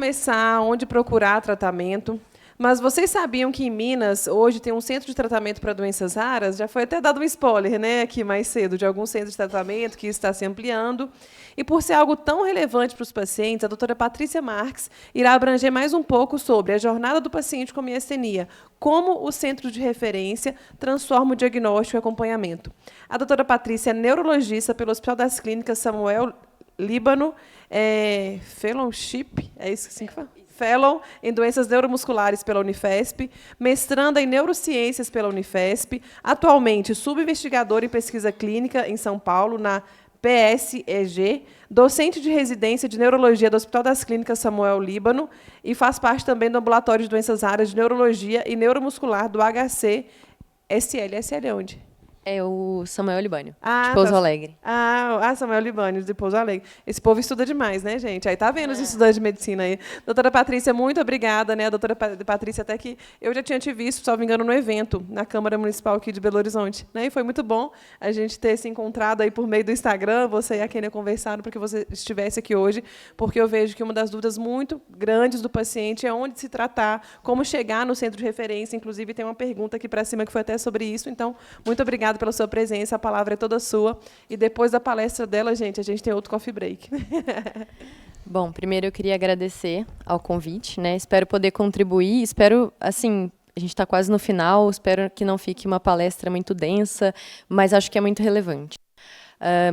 começar, onde procurar tratamento. Mas vocês sabiam que em Minas, hoje, tem um centro de tratamento para doenças raras? Já foi até dado um spoiler, né, aqui mais cedo, de algum centro de tratamento que está se ampliando. E por ser algo tão relevante para os pacientes, a doutora Patrícia Marques irá abranger mais um pouco sobre a jornada do paciente com miastenia, como o centro de referência transforma o diagnóstico e acompanhamento. A doutora Patrícia é neurologista pelo Hospital das Clínicas Samuel Líbano, Fellowship, é isso assim que fala? Fellow em Doenças Neuromusculares pela Unifesp, mestranda em Neurociências pela Unifesp, atualmente subinvestigadora em Pesquisa Clínica em São Paulo, na PSEG, docente de residência de Neurologia do Hospital das Clínicas Samuel Líbano e faz parte também do Ambulatório de Doenças Raras de Neurologia e Neuromuscular do HCSL. SL é onde? É o Samuel Libânio, Ah, de Pouso tá. Alegre. Samuel Libânio, de Pouso Alegre. Esse povo estuda demais, né, gente? Aí tá vendo os estudantes de medicina aí. Doutora Patrícia, muito obrigada, né? A doutora Patrícia, até que eu já tinha te visto, se não me engano, no evento, na Câmara Municipal aqui de Belo Horizonte. Né? E foi muito bom a gente ter se encontrado aí por meio do Instagram, você e a Kênia conversaram para que você estivesse aqui hoje, porque eu vejo que uma das dúvidas muito grandes do paciente é onde se tratar, como chegar no centro de referência. Inclusive, tem uma pergunta aqui para cima que foi até sobre isso. Então, muito obrigada pela sua presença, a palavra é toda sua. E depois da palestra dela, gente, a gente tem outro coffee break. Bom, primeiro eu queria agradecer ao convite, né? Espero poder contribuir, espero, assim, a gente está quase no final, espero que não fique uma palestra muito densa, mas acho que é muito relevante.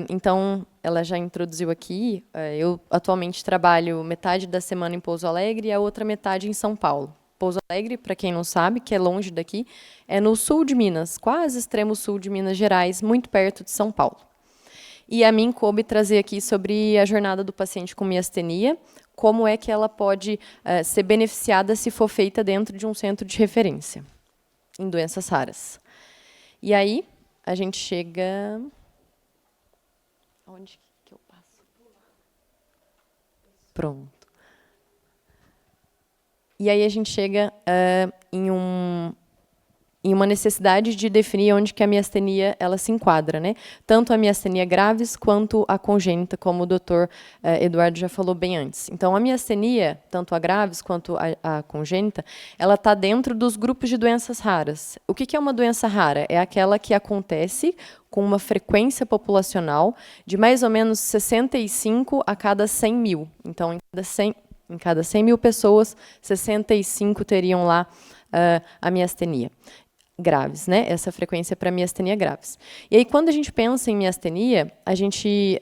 Então, ela já introduziu aqui, eu atualmente trabalho metade da semana em Pouso Alegre e a outra metade em São Paulo. Pouso Alegre, para quem não sabe, que é longe daqui, é no sul de Minas, quase extremo sul de Minas Gerais, muito perto de São Paulo. E a mim coube trazer aqui sobre a jornada do paciente com miastenia, como é que ela pode ser beneficiada se for feita dentro de um centro de referência em doenças raras. E aí, a gente chega... Onde que eu passo? Pronto. E aí a gente chega em uma necessidade de definir onde que a miastenia ela se enquadra, né? Tanto a miastenia graves quanto a congênita, como o doutor Eduardo já falou bem antes. Então, a miastenia, tanto a graves quanto a congênita, ela está dentro dos grupos de doenças raras. O que é uma doença rara? É aquela que acontece com uma frequência populacional de mais ou menos 65 a cada 100 mil. Então, em cada 100 mil pessoas, 65 teriam lá a miastenia graves, né? Essa frequência para miastenia graves. E aí, quando a gente pensa em miastenia, a gente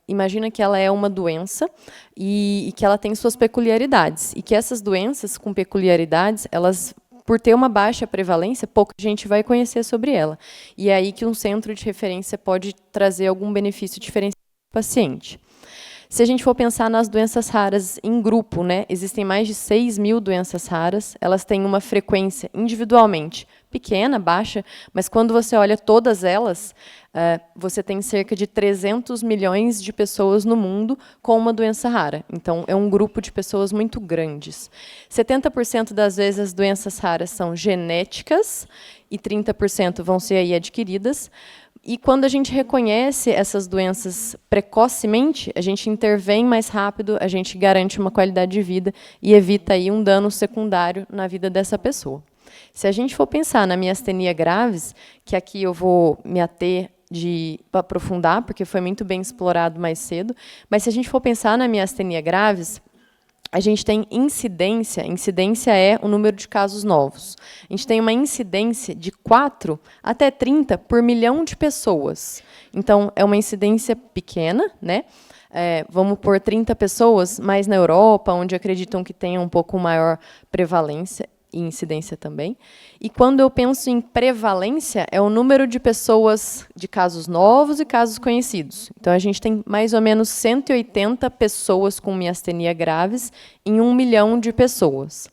imagina que ela é uma doença e que ela tem suas peculiaridades. E que essas doenças com peculiaridades, elas, por ter uma baixa prevalência, pouca gente vai conhecer sobre ela. E é aí que um centro de referência pode trazer algum benefício diferenciado para o paciente. Se a gente for pensar nas doenças raras em grupo, né, existem mais de 6 mil doenças raras, elas têm uma frequência individualmente pequena, baixa, mas quando você olha todas elas, você tem cerca de 300 milhões de pessoas no mundo com uma doença rara. Então, é um grupo de pessoas muito grandes. 70% das vezes as doenças raras são genéticas e 30% vão ser aí adquiridas. E quando a gente reconhece essas doenças precocemente, a gente intervém mais rápido, a gente garante uma qualidade de vida e evita aí um dano secundário na vida dessa pessoa. Se a gente for pensar na miastenia graves, que aqui eu vou me ater de aprofundar, porque foi muito bem explorado mais cedo, mas se a gente for pensar na miastenia graves, a gente tem incidência é o número de casos novos. A gente tem uma incidência de 4 até 30 por milhão de pessoas. Então, é uma incidência pequena, né? Vamos por 30 pessoas, mas na Europa, onde acreditam que tenha um pouco maior prevalência e incidência também. E quando eu penso em prevalência, é o número de pessoas, de casos novos e casos conhecidos. Então, a gente tem mais ou menos 180 pessoas com miastenia graves em 1 milhão de pessoas.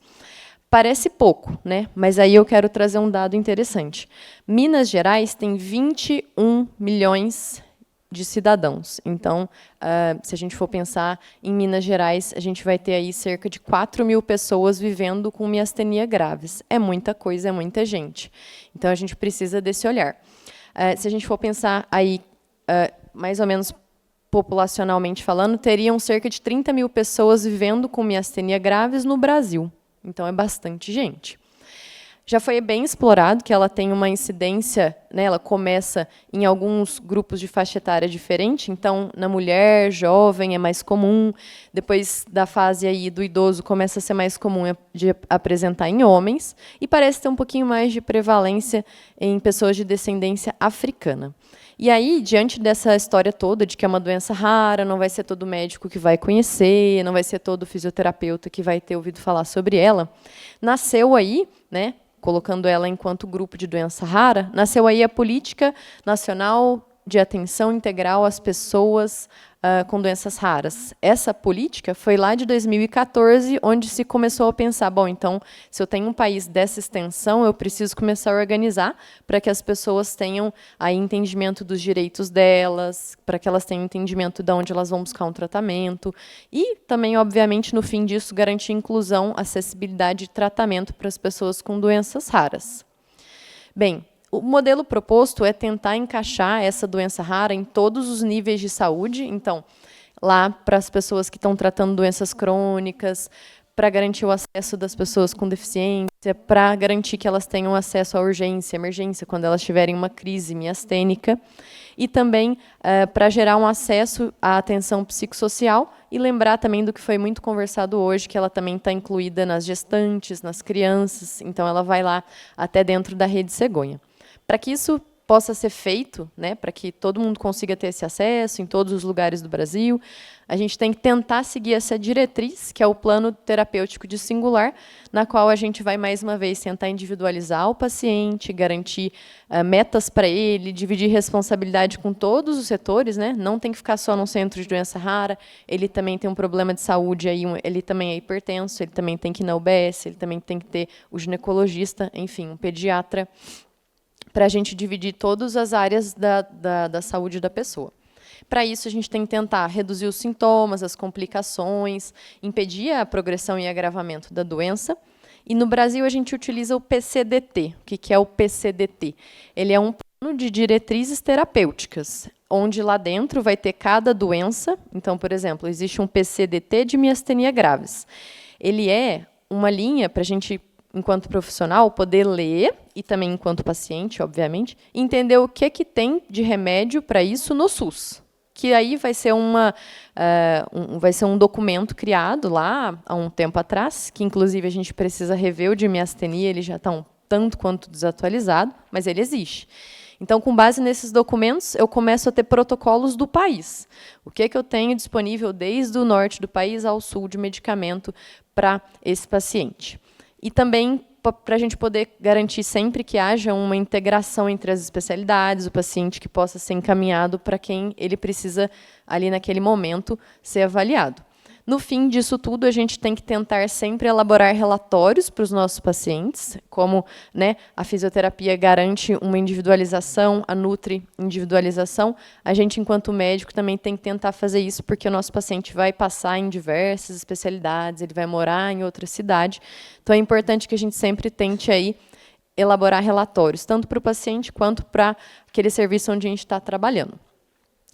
Parece pouco, né? Mas aí eu quero trazer um dado interessante. Minas Gerais tem 21 milhões de cidadãos. Então, se a gente for pensar em Minas Gerais, a gente vai ter aí cerca de 4 mil pessoas vivendo com miastenia graves. É muita coisa, é muita gente. Então, a gente precisa desse olhar. Se a gente for pensar aí, mais ou menos populacionalmente falando, teriam cerca de 30 mil pessoas vivendo com miastenia graves no Brasil. Então, é bastante gente. Já foi bem explorado que ela tem uma incidência, né, ela começa em alguns grupos de faixa etária diferente, então, na mulher jovem é mais comum, depois da fase aí do idoso começa a ser mais comum de apresentar em homens, e parece ter um pouquinho mais de prevalência em pessoas de descendência africana. E aí, diante dessa história toda de que é uma doença rara, não vai ser todo médico que vai conhecer, não vai ser todo fisioterapeuta que vai ter ouvido falar sobre ela, nasceu aí, né, colocando ela enquanto grupo de doença rara, nasceu aí a Política Nacional de Atenção Integral às Pessoas com Doenças Raras. Essa política foi lá de 2014, onde se começou a pensar, bom, então, se eu tenho um país dessa extensão, eu preciso começar a organizar para que as pessoas tenham aí entendimento dos direitos delas, para que elas tenham entendimento de onde elas vão buscar um tratamento, e também, obviamente, no fim disso, garantir inclusão, acessibilidade e tratamento para as pessoas com doenças raras. Bem, o modelo proposto é tentar encaixar essa doença rara em todos os níveis de saúde. Então, lá para as pessoas que estão tratando doenças crônicas, para garantir o acesso das pessoas com deficiência, para garantir que elas tenham acesso à urgência, emergência, quando elas tiverem uma crise miastênica, e também para gerar um acesso à atenção psicossocial e lembrar também do que foi muito conversado hoje, que ela também está incluída nas gestantes, nas crianças, então ela vai lá até dentro da Rede Cegonha. Para que isso possa ser feito, né, para que todo mundo consiga ter esse acesso em todos os lugares do Brasil, a gente tem que tentar seguir essa diretriz, que é o plano terapêutico de singular, na qual a gente vai, mais uma vez, tentar individualizar o paciente, garantir metas para ele, dividir responsabilidade com todos os setores, né? Não tem que ficar só num centro de doença rara, ele também tem um problema de saúde, aí, ele também é hipertenso, ele também tem que ir na UBS, ele também tem que ter o ginecologista, enfim, um pediatra, para a gente dividir todas as áreas da saúde da pessoa. Para isso, a gente tem que tentar reduzir os sintomas, as complicações, impedir a progressão e agravamento da doença. E, no Brasil, a gente utiliza o PCDT. O que é o PCDT? Ele é um plano de diretrizes terapêuticas, onde lá dentro vai ter cada doença. Então, por exemplo, existe um PCDT de miastenia graves. Ele é uma linha para a gente, enquanto profissional, poder ler, e também enquanto paciente, obviamente, entender o que tem de remédio para isso no SUS. Que aí vai ser um documento criado lá há um tempo atrás, que inclusive a gente precisa rever o de miastenia, ele já está um tanto quanto desatualizado, mas ele existe. Então, com base nesses documentos, eu começo a ter protocolos do país. O que eu tenho disponível desde o norte do país ao sul de medicamento para esse paciente. E também para a gente poder garantir sempre que haja uma integração entre as especialidades, o paciente que possa ser encaminhado para quem ele precisa, ali naquele momento, ser avaliado. No fim disso tudo, a gente tem que tentar sempre elaborar relatórios para os nossos pacientes, como, né, a fisioterapia garante uma individualização, a Nutri individualização, a gente, enquanto médico, também tem que tentar fazer isso, porque o nosso paciente vai passar em diversas especialidades, ele vai morar em outra cidade, então é importante que a gente sempre tente aí elaborar relatórios, tanto para o paciente quanto para aquele serviço onde a gente está trabalhando.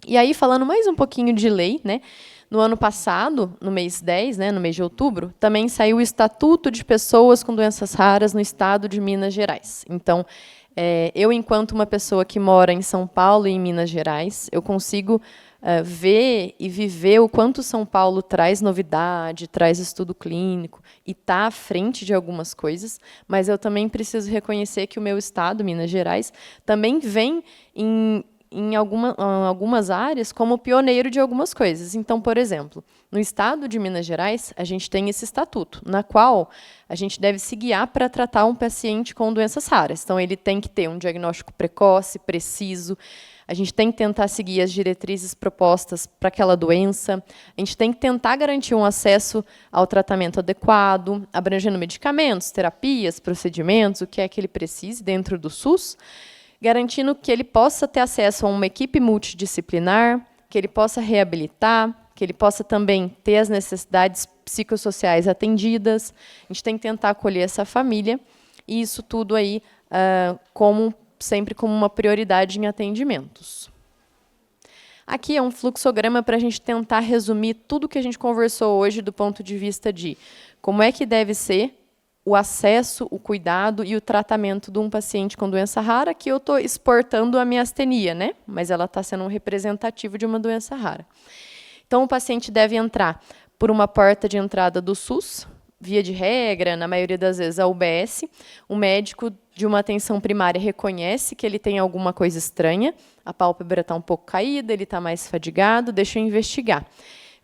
E aí, falando mais um pouquinho de lei, né, no ano passado, no mês 10, né, no mês de outubro, também saiu o Estatuto de Pessoas com Doenças Raras no Estado de Minas Gerais. Então, eu, enquanto uma pessoa que mora em São Paulo e em Minas Gerais, eu consigo ver e viver o quanto São Paulo traz novidade, traz estudo clínico e está à frente de algumas coisas, mas eu também preciso reconhecer que o meu estado, Minas Gerais, também vem em algumas áreas como pioneiro de algumas coisas. Então, por exemplo, no estado de Minas Gerais, a gente tem esse estatuto, na qual a gente deve se guiar para tratar um paciente com doenças raras. Então, ele tem que ter um diagnóstico precoce, preciso, a gente tem que tentar seguir as diretrizes propostas para aquela doença, a gente tem que tentar garantir um acesso ao tratamento adequado, abrangendo medicamentos, terapias, procedimentos, o que é que ele precise dentro do SUS, garantindo que ele possa ter acesso a uma equipe multidisciplinar, que ele possa reabilitar, que ele possa também ter as necessidades psicossociais atendidas. A gente tem que tentar acolher essa família, e isso tudo aí sempre como uma prioridade em atendimentos. Aqui é um fluxograma para a gente tentar resumir tudo que a gente conversou hoje do ponto de vista de como é que deve ser o acesso, o cuidado e o tratamento de um paciente com doença rara, que eu estou exportando a miastenia, né? Mas ela está sendo um representativo de uma doença rara. Então, o paciente deve entrar por uma porta de entrada do SUS, via de regra, na maioria das vezes, a UBS. O médico de uma atenção primária reconhece que ele tem alguma coisa estranha, a pálpebra está um pouco caída, ele está mais fadigado, deixa eu investigar.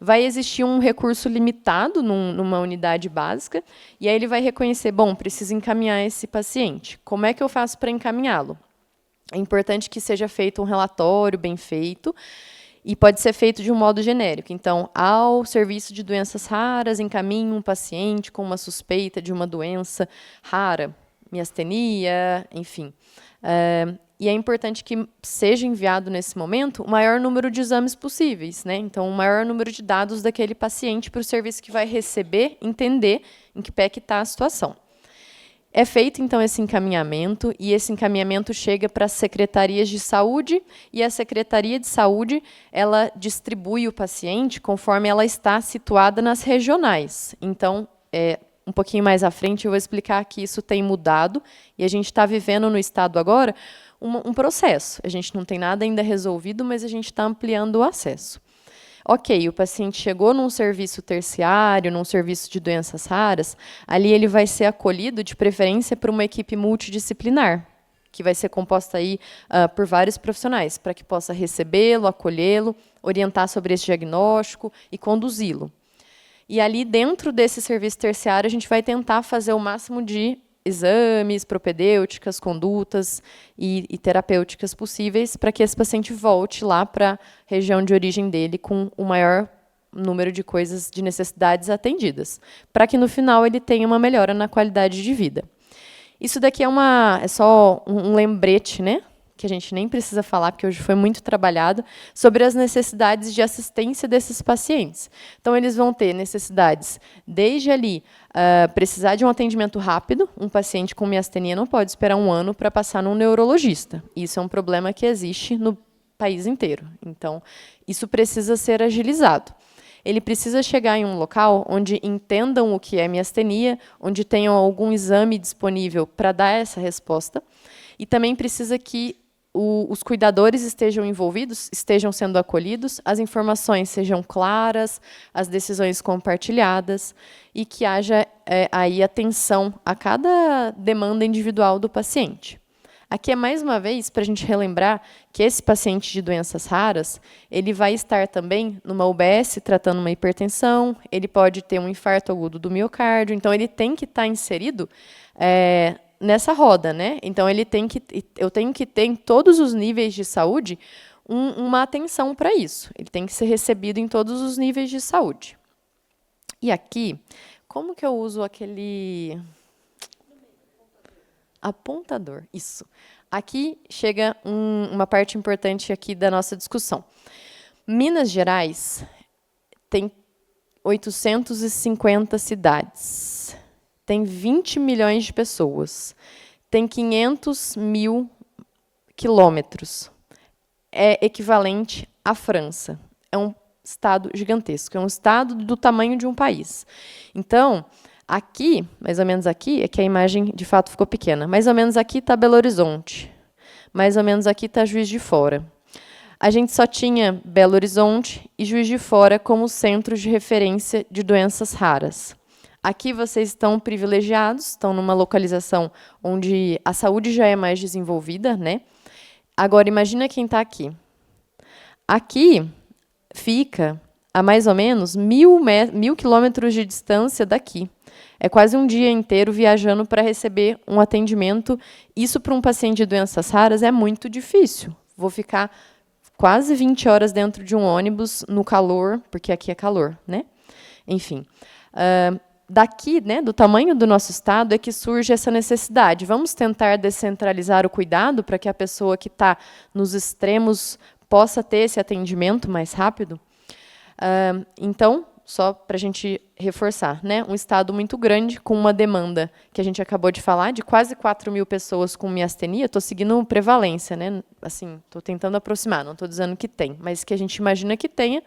Vai existir um recurso limitado numa unidade básica, e aí ele vai reconhecer, bom, preciso encaminhar esse paciente. Como é que eu faço para encaminhá-lo? É importante que seja feito um relatório bem feito, e pode ser feito de um modo genérico. Então, ao serviço de doenças raras, encaminhe um paciente com uma suspeita de uma doença rara, miastenia, enfim. E é importante que seja enviado, nesse momento, o maior número de exames possíveis, né? Então, o maior número de dados daquele paciente para o serviço que vai receber, entender em que pé que está a situação. É feito, então, esse encaminhamento, e esse encaminhamento chega para as secretarias de saúde, e a Secretaria de Saúde ela distribui o paciente conforme ela está situada nas regionais. Então, um pouquinho mais à frente, eu vou explicar que isso tem mudado, e a gente está vivendo no Estado agora um processo. A gente não tem nada ainda resolvido, mas a gente está ampliando o acesso. Ok, o paciente chegou num serviço terciário, num serviço de doenças raras, ali ele vai ser acolhido, de preferência, por uma equipe multidisciplinar, que vai ser composta aí, por vários profissionais, para que possa recebê-lo, acolhê-lo, orientar sobre esse diagnóstico e conduzi-lo. E ali, dentro desse serviço terciário, a gente vai tentar fazer o máximo de exames, propedêuticas, condutas e terapêuticas possíveis para que esse paciente volte lá para a região de origem dele com o maior número de coisas, de necessidades atendidas, para que, no final, ele tenha uma melhora na qualidade de vida. Isso daqui é só um lembrete, né? Que a gente nem precisa falar, porque hoje foi muito trabalhado, sobre as necessidades de assistência desses pacientes. Então, eles vão ter necessidades, desde ali, precisar de um atendimento rápido. Um paciente com miastenia não pode esperar 1 ano para passar num neurologista. Isso é um problema que existe no país inteiro. Então, isso precisa ser agilizado. Ele precisa chegar em um local onde entendam o que é miastenia, onde tenham algum exame disponível para dar essa resposta, e também precisa que os cuidadores estejam envolvidos, estejam sendo acolhidos, as informações sejam claras, as decisões compartilhadas, e que haja aí atenção a cada demanda individual do paciente. Aqui é, mais uma vez, para a gente relembrar que esse paciente de doenças raras, ele vai estar também numa UBS tratando uma hipertensão, ele pode ter um infarto agudo do miocárdio, então ele tem que estar inserido nessa roda, né? Então, eu tenho que ter, em todos os níveis de saúde, uma atenção para isso. Ele tem que ser recebido em todos os níveis de saúde. E aqui, como que eu uso aquele apontador? Isso. Aqui chega uma parte importante aqui da nossa discussão. Minas Gerais tem 850 cidades. Tem 20 milhões de pessoas, tem 500 mil quilômetros. É equivalente à França. É um estado gigantesco, é um estado do tamanho de um país. Então, aqui, mais ou menos aqui, é que a imagem, de fato, ficou pequena. Mais ou menos aqui está Belo Horizonte. Mais ou menos aqui está Juiz de Fora. A gente só tinha Belo Horizonte e Juiz de Fora como centros de referência de doenças raras. Aqui vocês estão privilegiados, estão numa localização onde a saúde já é mais desenvolvida, né? Agora, imagina quem está aqui. Aqui fica a mais ou menos 1.000 quilômetros de distância daqui. É quase um dia inteiro viajando para receber um atendimento. Isso, para um paciente de doenças raras, é muito difícil. Vou ficar quase 20 horas dentro de um ônibus no calor, porque aqui é calor, né? Enfim. Daqui, né, do tamanho do nosso estado, é que surge essa necessidade. Vamos tentar descentralizar o cuidado para que a pessoa que está nos extremos possa ter esse atendimento mais rápido? Então, só para a gente reforçar, né? Um estado muito grande, com uma demanda que a gente acabou de falar, de quase 4.000 pessoas com miastenia. Estou seguindo prevalência, né? Assim, estou tentando aproximar, não estou dizendo que tem, mas que a gente imagina que tenha.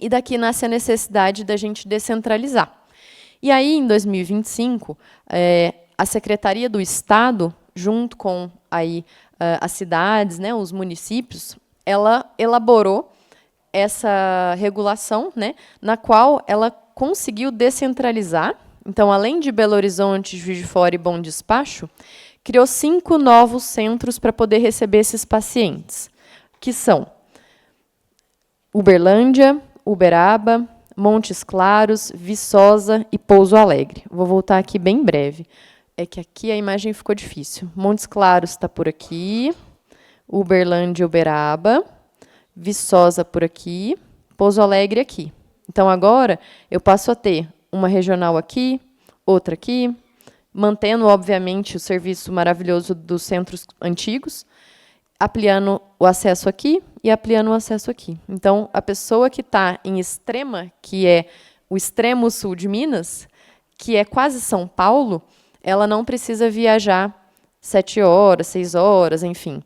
E daqui nasce a necessidade da gente descentralizar. E aí, em 2025, a Secretaria do Estado, junto com aí, as cidades, né, os municípios, ela elaborou essa regulação, né, na qual ela conseguiu descentralizar. Então, além de Belo Horizonte, Juiz de Fora e Bom Despacho, criou 5 novos centros para poder receber esses pacientes, que são Uberlândia, Uberaba, Montes Claros, Viçosa e Pouso Alegre. Vou voltar aqui bem breve. É que aqui a imagem ficou difícil. Montes Claros está por aqui, Uberlândia e Uberaba, Viçosa por aqui, Pouso Alegre aqui. Então, agora, eu passo a ter uma regional aqui, outra aqui, mantendo, obviamente, o serviço maravilhoso dos centros antigos, ampliando o acesso aqui e ampliando o acesso aqui. Então, a pessoa que está em Extrema, que é o extremo sul de Minas, que é quase São Paulo, ela não precisa viajar 7 horas, 6 horas, enfim.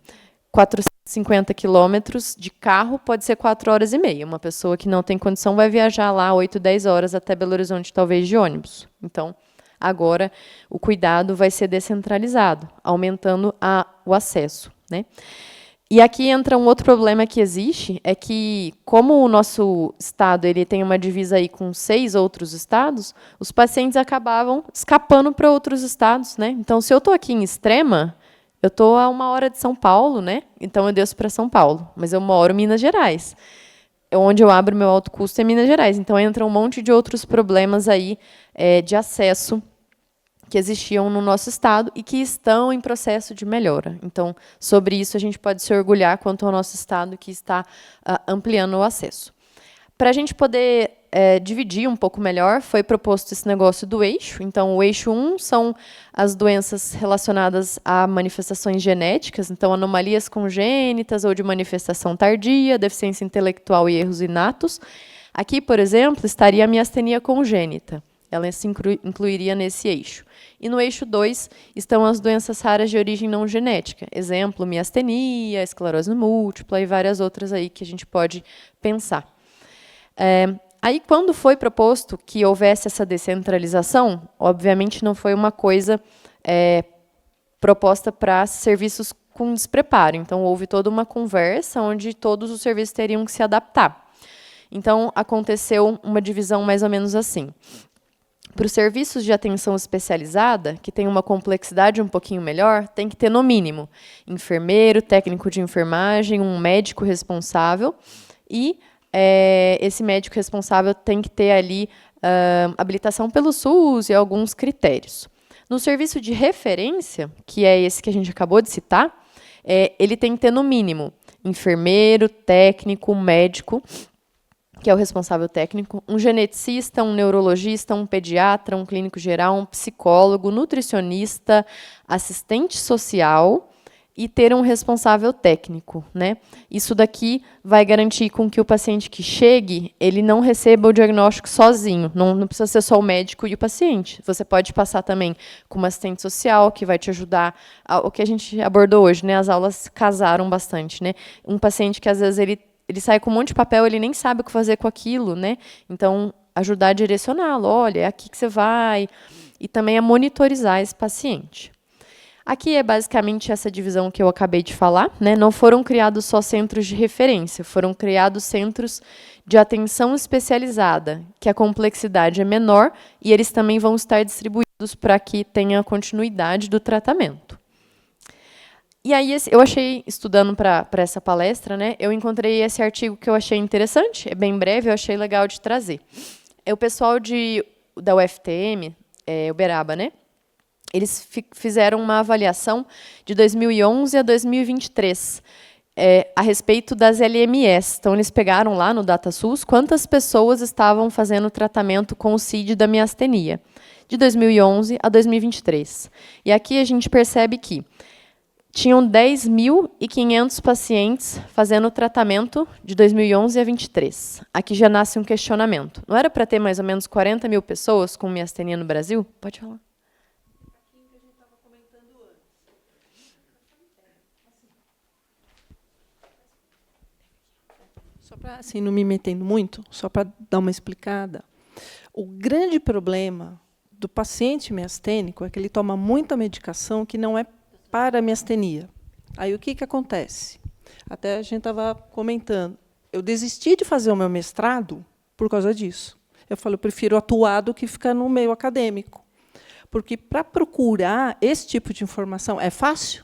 450 quilômetros de carro pode ser 4 horas e meia. Uma pessoa que não tem condição vai viajar lá 8, 10 horas até Belo Horizonte, talvez de ônibus. Então, agora, o cuidado vai ser descentralizado, aumentando o acesso, né? E aqui entra um outro problema que existe, é que, como o nosso estado ele tem uma divisa aí com 6 outros estados, os pacientes acabavam escapando para outros estados, né? Então, se eu estou aqui em Extrema, eu estou a 1 hora de São Paulo, né? Então, eu desço para São Paulo, mas eu moro em Minas Gerais. Onde eu abro meu alto custo é Minas Gerais. Então, entra um monte de outros problemas aí de acesso que existiam no nosso estado e que estão em processo de melhora. Então, sobre isso, a gente pode se orgulhar quanto ao nosso estado que está ampliando o acesso. Para a gente poder dividir um pouco melhor, foi proposto esse negócio do eixo. Então, o eixo 1 são as doenças relacionadas a manifestações genéticas, então, anomalias congênitas ou de manifestação tardia, deficiência intelectual e erros inatos. Aqui, por exemplo, estaria a miastenia congênita. Ela se incluiria nesse eixo. E no eixo 2 estão as doenças raras de origem não genética. Exemplo, miastenia, esclerose múltipla e várias outras aí que a gente pode pensar. Aí, quando foi proposto que houvesse essa descentralização, obviamente não foi uma coisa proposta para serviços com despreparo. Então, houve toda uma conversa onde todos os serviços teriam que se adaptar. Então, aconteceu uma divisão mais ou menos assim. Para os serviços de atenção especializada, que tem uma complexidade um pouquinho melhor, tem que ter, no mínimo, enfermeiro, técnico de enfermagem, um médico responsável, e esse médico responsável tem que ter ali habilitação pelo SUS e alguns critérios. No serviço de referência, que é esse que a gente acabou de citar, ele tem que ter, no mínimo, enfermeiro, técnico, médico, que é o responsável técnico, um geneticista, um neurologista, um pediatra, um clínico geral, um psicólogo, nutricionista, assistente social e ter um responsável técnico, né? Isso daqui vai garantir com que o paciente que chegue, ele não receba o diagnóstico sozinho, não precisa ser só o médico e o paciente. Você pode passar também com uma assistente social, que vai te ajudar, o que a gente abordou hoje, né? As aulas casaram bastante, né? Um paciente que, às vezes, ele sai com um monte de papel, ele nem sabe o que fazer com aquilo, né? Então, ajudar a direcioná-lo. Olha, é aqui que você vai. E também a monitorizar esse paciente. Aqui é basicamente essa divisão que eu acabei de falar, né? Não foram criados só centros de referência, foram criados centros de atenção especializada, que a complexidade é menor, e eles também vão estar distribuídos para que tenha continuidade do tratamento. E aí, eu achei, estudando para essa palestra, né, eu encontrei esse artigo que eu achei interessante, é bem breve, eu achei legal de trazer. O pessoal da UFTM, Uberaba, né, eles fizeram uma avaliação de 2011 a 2023 a respeito das LMS. Então, eles pegaram lá no DataSUS quantas pessoas estavam fazendo tratamento com o CID da miastenia, de 2011 a 2023. E aqui a gente percebe que tinham 10.500 pacientes fazendo o tratamento de 2011 a 23. Aqui já nasce um questionamento. Não era para ter mais ou menos 40 mil pessoas com miastenia no Brasil? Pode falar. Só para, assim, não me metendo muito, só para dar uma explicada, o grande problema do paciente miastênico é que ele toma muita medicação que não é para a miastenia. Aí o que acontece? Até a gente estava comentando, eu desisti de fazer o meu mestrado por causa disso. Eu falo, eu prefiro atuar do que ficar no meio acadêmico. Porque para procurar esse tipo de informação é fácil?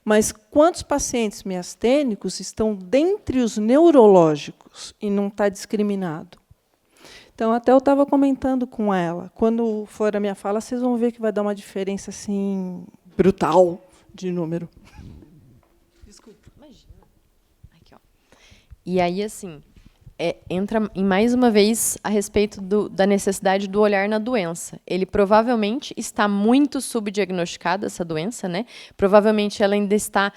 Mas quantos pacientes miastênicos estão dentre os neurológicos e não está discriminado? Então, até eu estava comentando com ela, quando for a minha fala, vocês vão ver que vai dar uma diferença assim brutal de número. Desculpa. Imagina. Aqui, ó. E aí, assim, entra em mais uma vez a respeito da necessidade do olhar na doença. Ele provavelmente está muito subdiagnosticado, essa doença, né? Provavelmente ela ainda está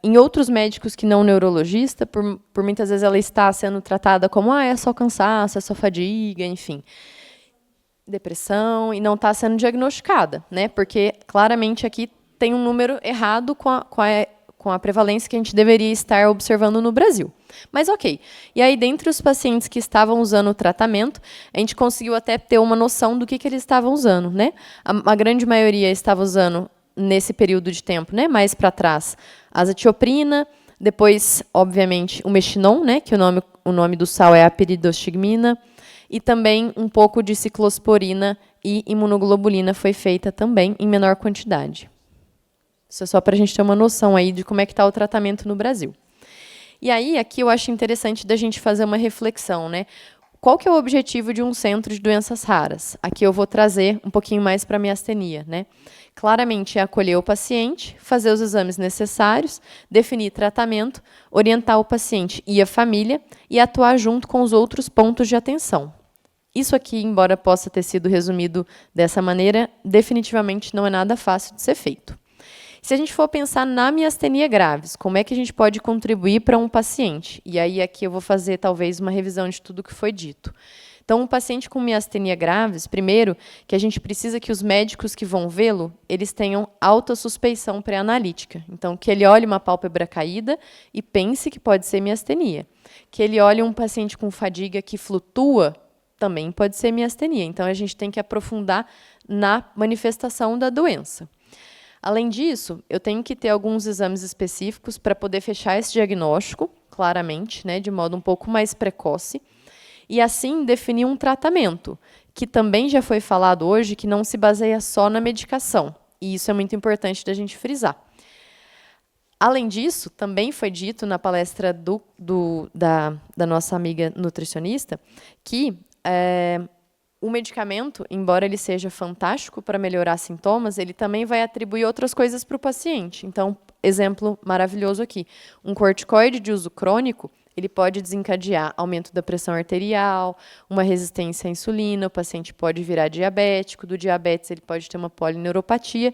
em outros médicos que não neurologista, por muitas vezes ela está sendo tratada como é só cansaço, é só fadiga, enfim. Depressão, e não está sendo diagnosticada, né? Porque claramente aqui tem um número errado com a prevalência que a gente deveria estar observando no Brasil. Mas ok. E aí, dentre os pacientes que estavam usando o tratamento, a gente conseguiu até ter uma noção do que eles estavam usando, né? A grande maioria estava usando, nesse período de tempo, né, mais para trás, azatioprina, depois, obviamente, o mexinon, né, que o nome do sal é a piridostigmina, e também um pouco de ciclosporina e imunoglobulina foi feita também em menor quantidade. Isso é só para a gente ter uma noção aí de como é que está o tratamento no Brasil. E aí, aqui eu acho interessante da gente fazer uma reflexão, né? Qual que é o objetivo de um centro de doenças raras? Aqui eu vou trazer um pouquinho mais para a miastenia, né? Claramente é acolher o paciente, fazer os exames necessários, definir tratamento, orientar o paciente e a família e atuar junto com os outros pontos de atenção. Isso aqui, embora possa ter sido resumido dessa maneira, definitivamente não é nada fácil de ser feito. Se a gente for pensar na miastenia graves, como é que a gente pode contribuir para um paciente? E aí aqui eu vou fazer talvez uma revisão de tudo que foi dito. Então, um paciente com miastenia graves, primeiro, que a gente precisa que os médicos que vão vê-lo, eles tenham alta suspeição pré-analítica. Então, que ele olhe uma pálpebra caída e pense que pode ser miastenia. Que ele olhe um paciente com fadiga que flutua, também pode ser miastenia. Então, a gente tem que aprofundar na manifestação da doença. Além disso, eu tenho que ter alguns exames específicos para poder fechar esse diagnóstico, claramente, né, de modo um pouco mais precoce, e assim definir um tratamento, que também já foi falado hoje, que não se baseia só na medicação. E isso é muito importante da gente frisar. Além disso, também foi dito na palestra da nossa amiga nutricionista que o medicamento, embora ele seja fantástico para melhorar sintomas, ele também vai atribuir outras coisas para o paciente. Então, exemplo maravilhoso aqui, um corticoide de uso crônico, ele pode desencadear aumento da pressão arterial, uma resistência à insulina, o paciente pode virar diabético, do diabetes ele pode ter uma polineuropatia,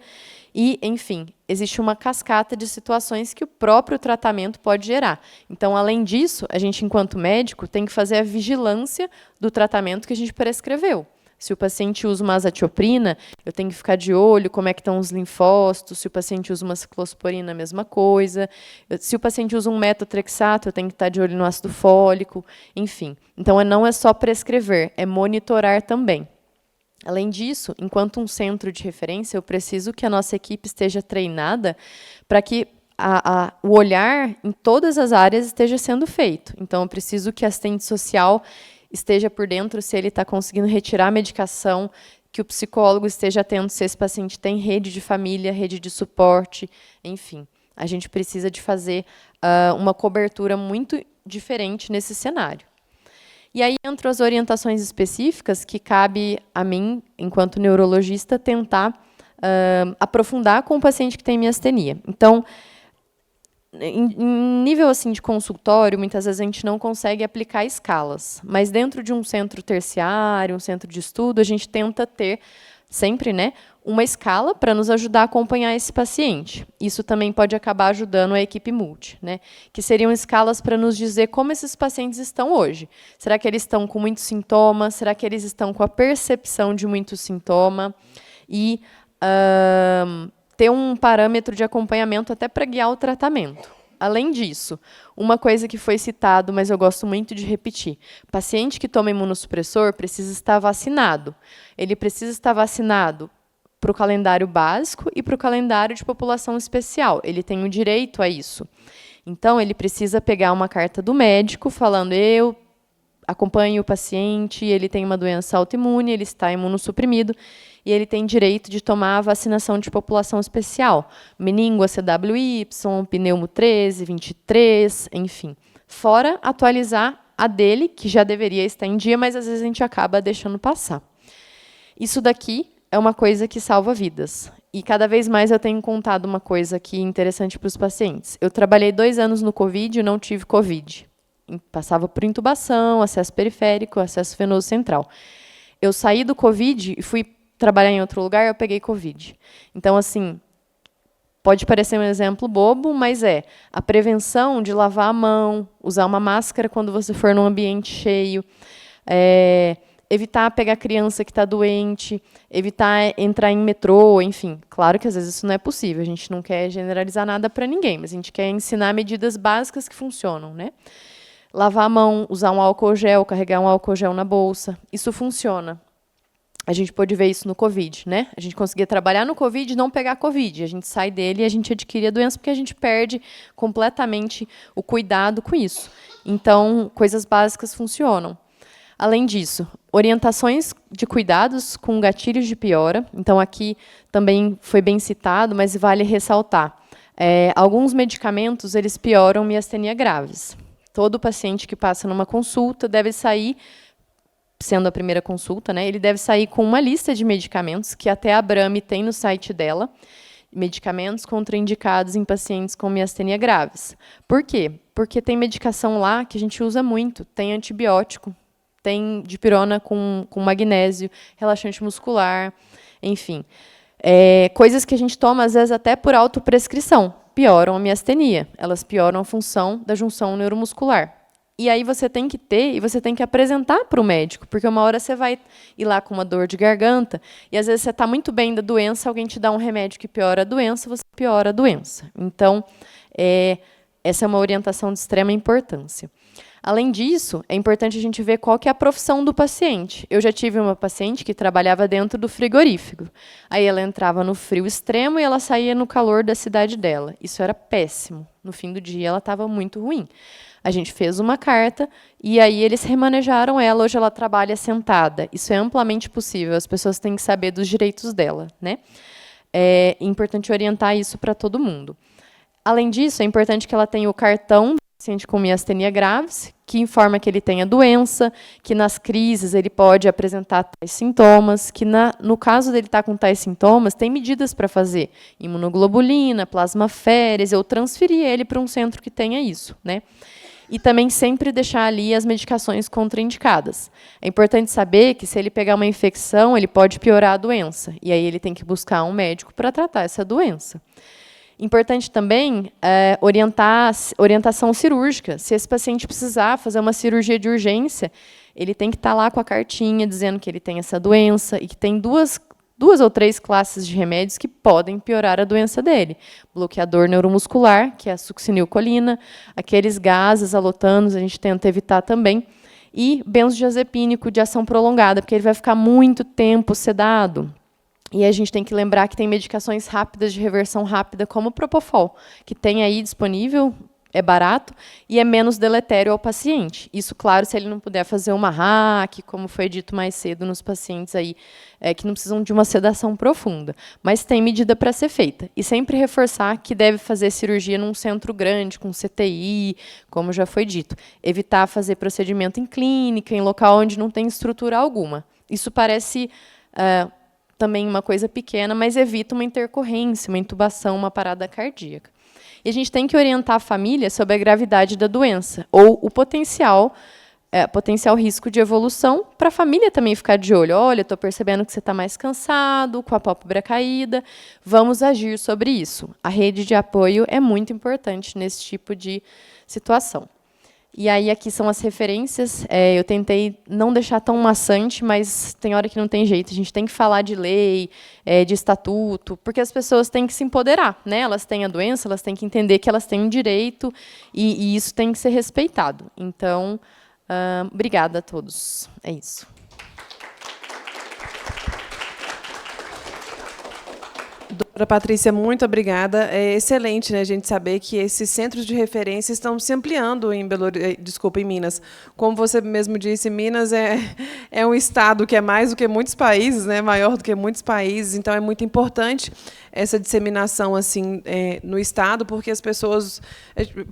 e, enfim, existe uma cascata de situações que o próprio tratamento pode gerar. Então, além disso, a gente, enquanto médico, tem que fazer a vigilância do tratamento que a gente prescreveu. Se o paciente usa uma azatioprina, eu tenho que ficar de olho como é que estão os linfócitos. Se o paciente usa uma ciclosporina, a mesma coisa. Se o paciente usa um metotrexato, eu tenho que estar de olho no ácido fólico. Enfim, então não é só prescrever, é monitorar também. Além disso, enquanto um centro de referência, eu preciso que a nossa equipe esteja treinada para que o olhar em todas as áreas esteja sendo feito. Então, eu preciso que a assistente social esteja por dentro se ele está conseguindo retirar a medicação, que o psicólogo esteja atento se esse paciente tem rede de família, rede de suporte, enfim. A gente precisa de fazer uma cobertura muito diferente nesse cenário. E aí entram as orientações específicas que cabe a mim, enquanto neurologista, tentar aprofundar com o paciente que tem miastenia. Então, em nível assim de consultório, muitas vezes a gente não consegue aplicar escalas, mas dentro de um centro terciário, um centro de estudo, a gente tenta ter sempre, né, uma escala para nos ajudar a acompanhar esse paciente. Isso também pode acabar ajudando a equipe multi, né, que seriam escalas para nos dizer como esses pacientes estão hoje. Será que eles estão com muitos sintomas? Será que eles estão com a percepção de muito sintoma? E ter um parâmetro de acompanhamento até para guiar o tratamento. Além disso, uma coisa que foi citado, mas eu gosto muito de repetir, paciente que toma imunossupressor precisa estar vacinado. Ele precisa estar vacinado para o calendário básico e para o calendário de população especial. Ele tem o direito a isso. Então, ele precisa pegar uma carta do médico falando, eu acompanho o paciente, ele tem uma doença autoimune, ele está imunossuprimido, e ele tem direito de tomar a vacinação de população especial, meningo, ACWY, pneumo 13, 23, enfim. Fora atualizar a dele, que já deveria estar em dia, mas às vezes a gente acaba deixando passar. Isso daqui é uma coisa que salva vidas. E cada vez mais eu tenho contado uma coisa aqui interessante para os pacientes. Eu trabalhei 2 anos no Covid e não tive Covid. Passava por intubação, acesso periférico, acesso venoso central. Eu saí do Covid e fui trabalhar em outro lugar, eu peguei Covid. Então, assim, pode parecer um exemplo bobo, mas a prevenção de lavar a mão, usar uma máscara quando você for num ambiente cheio, evitar pegar criança que está doente, evitar entrar em metrô, enfim. Claro que às vezes isso não é possível, a gente não quer generalizar nada para ninguém, mas a gente quer ensinar medidas básicas que funcionam, né? Lavar a mão, usar um álcool gel, carregar um álcool gel na bolsa, isso funciona. A gente pôde ver isso no Covid, né? A gente conseguia trabalhar no Covid e não pegar Covid. A gente sai dele e a gente adquire a doença porque a gente perde completamente o cuidado com isso. Então, coisas básicas funcionam. Além disso, orientações de cuidados com gatilhos de piora. Então, aqui também foi bem citado, mas vale ressaltar. Alguns medicamentos eles pioram miastenia graves. Todo paciente que passa numa consulta deve sair, sendo a primeira consulta, né, ele deve sair com uma lista de medicamentos, que até a Abrame tem no site dela, medicamentos contraindicados em pacientes com miastenia graves. Por quê? Porque tem medicação lá que a gente usa muito, tem antibiótico, tem dipirona com magnésio, relaxante muscular, enfim. Coisas que a gente toma, às vezes, até por autoprescrição, pioram a miastenia, elas pioram a função da junção neuromuscular. E aí você tem que ter, e você tem que apresentar para o médico, porque uma hora você vai ir lá com uma dor de garganta, e às vezes você está muito bem da doença, alguém te dá um remédio que piora a doença, você piora a doença. Então, essa é uma orientação de extrema importância. Além disso, é importante a gente ver qual que é a profissão do paciente. Eu já tive uma paciente que trabalhava dentro do frigorífico. Aí ela entrava no frio extremo e ela saía no calor da cidade dela. Isso era péssimo. No fim do dia, ela estava muito ruim. A gente fez uma carta e aí eles remanejaram ela. Hoje ela trabalha sentada. Isso é amplamente possível. As pessoas têm que saber dos direitos dela, né? É importante orientar isso para todo mundo. Além disso, é importante que ela tenha o cartão do paciente com miastenia graves, que informa que ele tem a doença, que nas crises ele pode apresentar tais sintomas, que no caso dele estar com tais sintomas, tem medidas para fazer, imunoglobulina, plasmaférese, ou transferir ele para um centro que tenha isso, né? E também sempre deixar ali as medicações contraindicadas. É importante saber que se ele pegar uma infecção, ele pode piorar a doença, e aí ele tem que buscar um médico para tratar essa doença. Importante também orientação cirúrgica. Se esse paciente precisar fazer uma cirurgia de urgência, ele tem que estar lá com a cartinha dizendo que ele tem essa doença e que tem duas ou 3 classes de remédios que podem piorar a doença dele. Bloqueador neuromuscular, que é a succinilcolina, aqueles gases alotanos, a gente tenta evitar também, e benzodiazepínico de ação prolongada, porque ele vai ficar muito tempo sedado. E a gente tem que lembrar que tem medicações rápidas de reversão rápida, como o Propofol, que tem aí disponível, é barato e é menos deletério ao paciente. Isso, claro, se ele não puder fazer uma RAC, como foi dito mais cedo nos pacientes aí, que não precisam de uma sedação profunda. Mas tem medida para ser feita. E sempre reforçar que deve fazer cirurgia num centro grande, com CTI, como já foi dito. Evitar fazer procedimento em clínica, em local onde não tem estrutura alguma. Isso parece também uma coisa pequena, mas evita uma intercorrência, uma intubação, uma parada cardíaca. E a gente tem que orientar a família sobre a gravidade da doença, ou o potencial potencial risco de evolução, para a família também ficar de olho. Olha, estou percebendo que você está mais cansado, com a pálpebra caída, vamos agir sobre isso. A rede de apoio é muito importante nesse tipo de situação. E aí, aqui são as referências. Eu tentei não deixar tão maçante, mas tem hora que não tem jeito. A gente tem que falar de lei, de estatuto, porque as pessoas têm que se empoderar, né? Elas têm a doença, elas têm que entender que elas têm um direito, e isso tem que ser respeitado. Então, obrigada a todos. É isso. Doutora Patrícia, muito obrigada. É excelente, né, a gente saber que esses centros de referência estão se ampliando em em Minas. Como você mesmo disse, Minas é um estado que é mais do que muitos países, né, maior do que muitos países, então é muito importante essa disseminação assim no estado, porque as pessoas,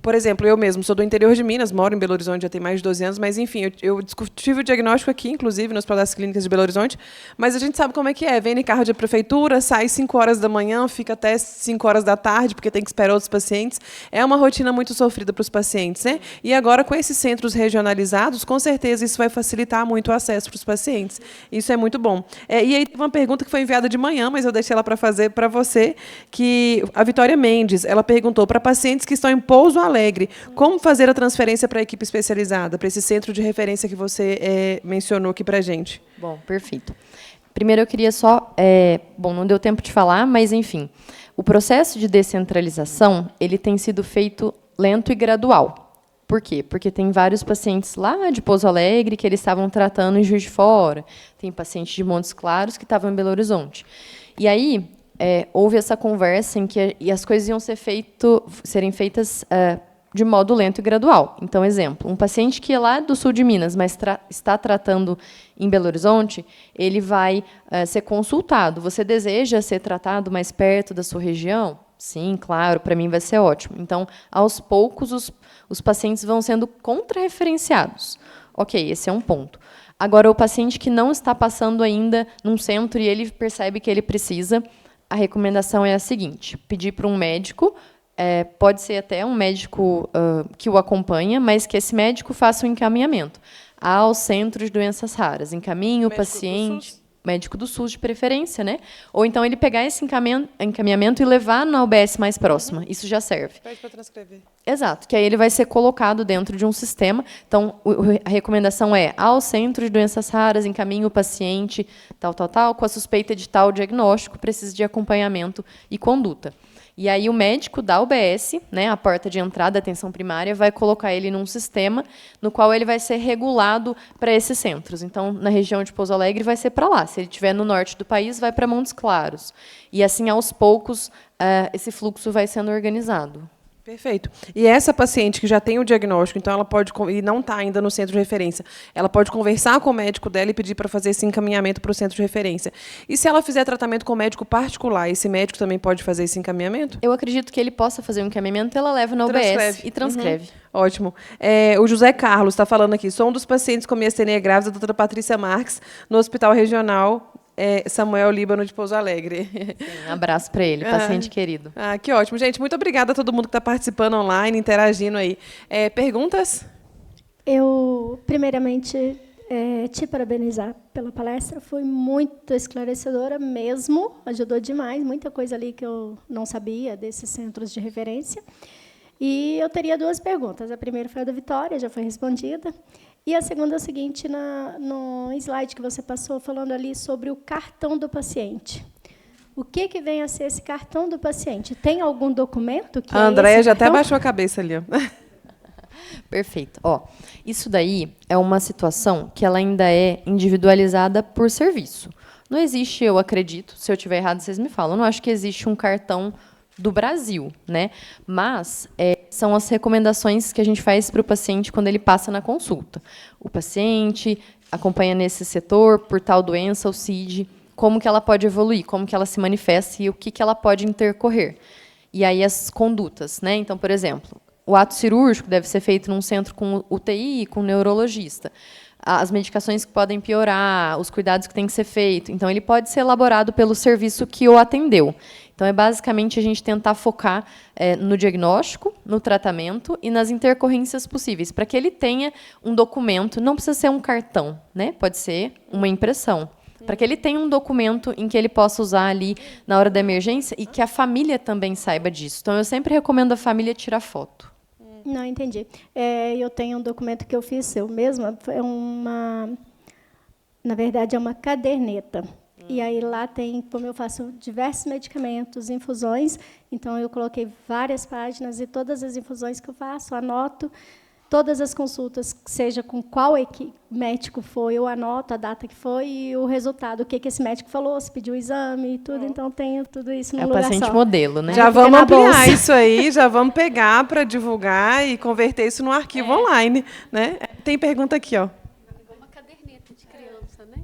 por exemplo, eu mesmo sou do interior de Minas, moro em Belo Horizonte já tem mais de 12 anos, mas enfim, eu tive o diagnóstico aqui, inclusive, no Hospital das Clínicas de Belo Horizonte, mas a gente sabe como é que é, vem em carro de prefeitura, sai 5 horas da manhã, fica até 5 horas da tarde, porque tem que esperar outros pacientes. É uma rotina muito sofrida para os pacientes, né? E agora, com esses centros regionalizados, com certeza isso vai facilitar muito o acesso para os pacientes. Isso é muito bom. E aí, uma pergunta que foi enviada de manhã, mas eu deixei ela para fazer para você, que a Vitória Mendes, ela perguntou para pacientes que estão em Pouso Alegre, como fazer a transferência para a equipe especializada, para esse centro de referência que você mencionou aqui para a gente. Bom, perfeito. Primeiro, eu queria só... bom, não deu tempo de falar, mas, enfim, o processo de descentralização ele tem sido feito lento e gradual. Por quê? Porque tem vários pacientes lá de Pouso Alegre que eles estavam tratando em Juiz de Fora, tem pacientes de Montes Claros que estavam em Belo Horizonte. E aí, houve essa conversa em que as coisas iam serem feitas de modo lento e gradual. Então, exemplo, um paciente que é lá do sul de Minas, mas está tratando em Belo Horizonte, ele vai ser consultado. Você deseja ser tratado mais perto da sua região? Sim, claro, para mim vai ser ótimo. Então, aos poucos, os pacientes vão sendo contrarreferenciados. Ok, esse é um ponto. Agora, o paciente que não está passando ainda num centro e ele percebe que ele precisa, a recomendação é a seguinte: pedir para um médico, pode ser até um médico que o acompanha, mas que esse médico faça um encaminhamento aos centros de doenças raras. Encaminhe o paciente, médico do SUS de preferência, né? Ou então ele pegar esse encaminhamento e levar na UBS mais próxima. Isso já serve. Pede para transcrever. Exato, que aí ele vai ser colocado dentro de um sistema. Então, a recomendação é, ao centro de doenças raras, encaminhe o paciente, tal, com a suspeita de tal diagnóstico, precisa de acompanhamento e conduta. E aí o médico da UBS, né, a porta de entrada da atenção primária, vai colocar ele num sistema no qual ele vai ser regulado para esses centros. Então, na região de Pouso Alegre, vai ser para lá. Se ele estiver no norte do país, vai para Montes Claros. E, assim, aos poucos, esse fluxo vai sendo organizado. Perfeito. E essa paciente que já tem o diagnóstico, então ela pode, e não está ainda no centro de referência, ela pode conversar com o médico dela e pedir para fazer esse encaminhamento para o centro de referência. E se ela fizer tratamento com médico particular, esse médico também pode fazer esse encaminhamento? Eu acredito que ele possa fazer um encaminhamento, ela leva na UBS e transcreve. Uhum. Ótimo. O José Carlos está falando aqui, sou um dos pacientes com miastenia grávida da doutora Patrícia Marques, no Hospital Regional Samuel Líbano de Pouso Alegre. Sim, um abraço para ele, paciente querido. Que ótimo. Gente, muito obrigada a todo mundo que está participando online, interagindo aí. Perguntas? Eu, primeiramente, te parabenizar pela palestra. Foi muito esclarecedora mesmo, ajudou demais, muita coisa ali que eu não sabia desses centros de referência. E eu teria 2 perguntas. A primeira foi a da Vitória, já foi respondida. E a segunda é a seguinte, no slide que você passou, falando ali sobre o cartão do paciente. O que vem a ser esse cartão do paciente? Tem algum documento que a Andréia já cartão? até baixou a cabeça ali. Ó. Perfeito. Isso daí é uma situação que ela ainda é individualizada por serviço. Não existe, eu acredito, se eu estiver errado, vocês me falam, eu não acho que existe um cartão do Brasil, né? Mas são as recomendações que a gente faz para o paciente quando ele passa na consulta. O paciente acompanha nesse setor, por tal doença, o CID, como que ela pode evoluir, como que ela se manifesta e o que ela pode intercorrer. E aí as condutas, né? Então, por exemplo, o ato cirúrgico deve ser feito num centro com UTI, com neurologista. As medicações que podem piorar, os cuidados que têm que ser feitos. Então, ele pode ser elaborado pelo serviço que o atendeu. Então, é basicamente a gente tentar focar no diagnóstico, no tratamento e nas intercorrências possíveis, para que ele tenha um documento, não precisa ser um cartão, né? Pode ser uma impressão, para que ele tenha um documento em que ele possa usar ali na hora da emergência e que a família também saiba disso. Então, eu sempre recomendo a família tirar foto. Não, entendi. Eu tenho um documento que eu fiz eu mesma, na verdade, é uma caderneta. E aí lá tem, como eu faço diversos medicamentos, infusões, então eu coloquei várias páginas e todas as infusões que eu faço, anoto todas as consultas, seja com qual médico foi, eu anoto a data que foi e o resultado, o que esse médico falou, se pediu o exame e tudo, então tenho tudo isso no lugar só. É o paciente modelo, né? Já Fica vamos na ampliar bolsa. isso aí, já vamos pegar para divulgar e converter isso num arquivo online, né? Tem pergunta aqui, ó. Uma caderneta de criança, né?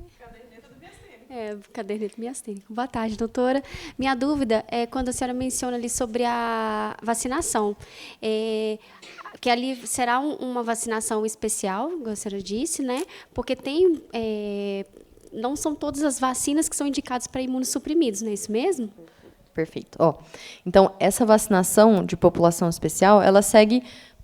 Caderneta miastênico. Boa tarde, doutora. Minha dúvida é quando a senhora menciona ali sobre a vacinação. Que ali será uma vacinação especial, como a senhora disse, né? Porque tem... não são todas as vacinas que são indicadas para imunossuprimidos, não é isso mesmo? Perfeito. Então, essa vacinação de população especial, ela segue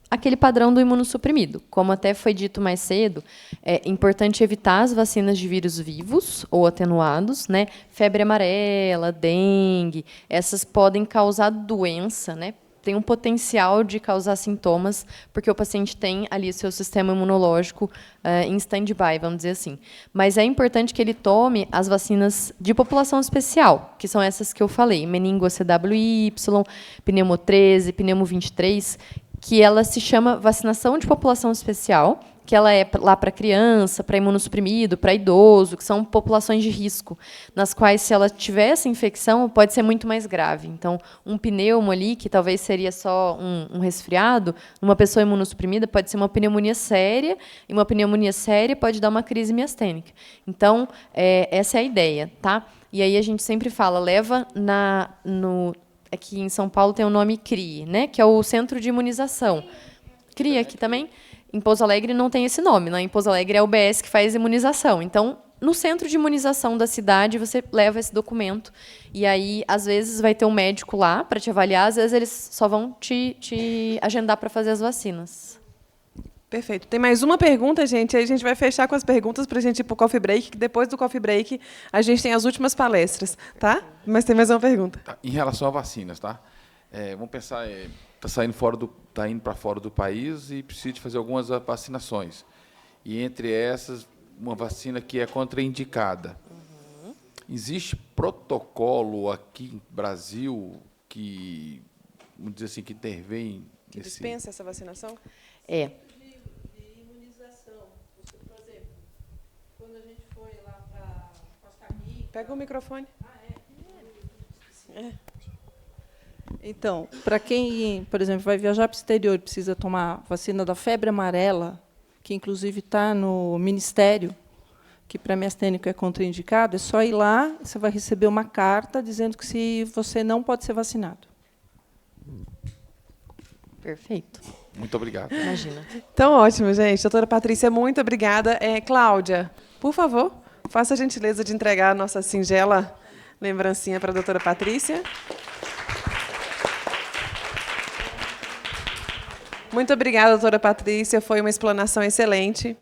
aquele padrão do imunossuprimido. Como até foi dito mais cedo, é importante evitar as vacinas de vírus vivos ou atenuados, né? Febre amarela, dengue, essas podem causar doença, né? Tem um potencial de causar sintomas, porque o paciente tem ali o seu sistema imunológico em stand-by, vamos dizer assim. Mas é importante que ele tome as vacinas de população especial, que são essas que eu falei, meningo ACWY, pneumo 13, pneumo 23, que ela se chama vacinação de população especial, que ela é lá para criança, para imunossuprimido, para idoso, que são populações de risco, nas quais, se ela tiver essa infecção, pode ser muito mais grave. Então, um pneumo ali, que talvez seria só um resfriado, uma pessoa imunossuprimida pode ser uma pneumonia séria, e uma pneumonia séria pode dar uma crise miastênica. Então, essa é a ideia, tá? E aí a gente sempre fala, leva aqui em São Paulo tem o nome CRI, né, que é o Centro de Imunização. CRI aqui também. Em Pouso Alegre não tem esse nome, né? Em Pouso Alegre é o UBS que faz imunização. Então, no centro de imunização da cidade, você leva esse documento e aí, às vezes, vai ter um médico lá para te avaliar, às vezes eles só vão te agendar para fazer as vacinas. Perfeito. Tem mais uma pergunta, gente. Aí a gente vai fechar com as perguntas para a gente ir para o coffee break, que depois do coffee break a gente tem as últimas palestras, tá? Mas tem mais uma pergunta. Tá, em relação a vacinas, tá? Vamos pensar, está indo para fora do país e precisa de fazer algumas vacinações. E entre essas, uma vacina que é contraindicada. Uhum. Existe protocolo aqui no Brasil que, vamos dizer assim, que intervém Que dispensa essa vacinação? Pega o microfone. Então, para quem, por exemplo, vai viajar para o exterior e precisa tomar vacina da febre amarela, que inclusive está no Ministério, que para miastênico é contraindicado, é só ir lá, você vai receber uma carta dizendo que se você não pode ser vacinado. Perfeito. Muito obrigado. Imagina. Então, ótimo, gente. Doutora Patrícia, muito obrigada. Cláudia, por favor, faça a gentileza de entregar a nossa singela lembrancinha para a doutora Patrícia. Muito obrigada, doutora Patrícia. Foi uma explanação excelente.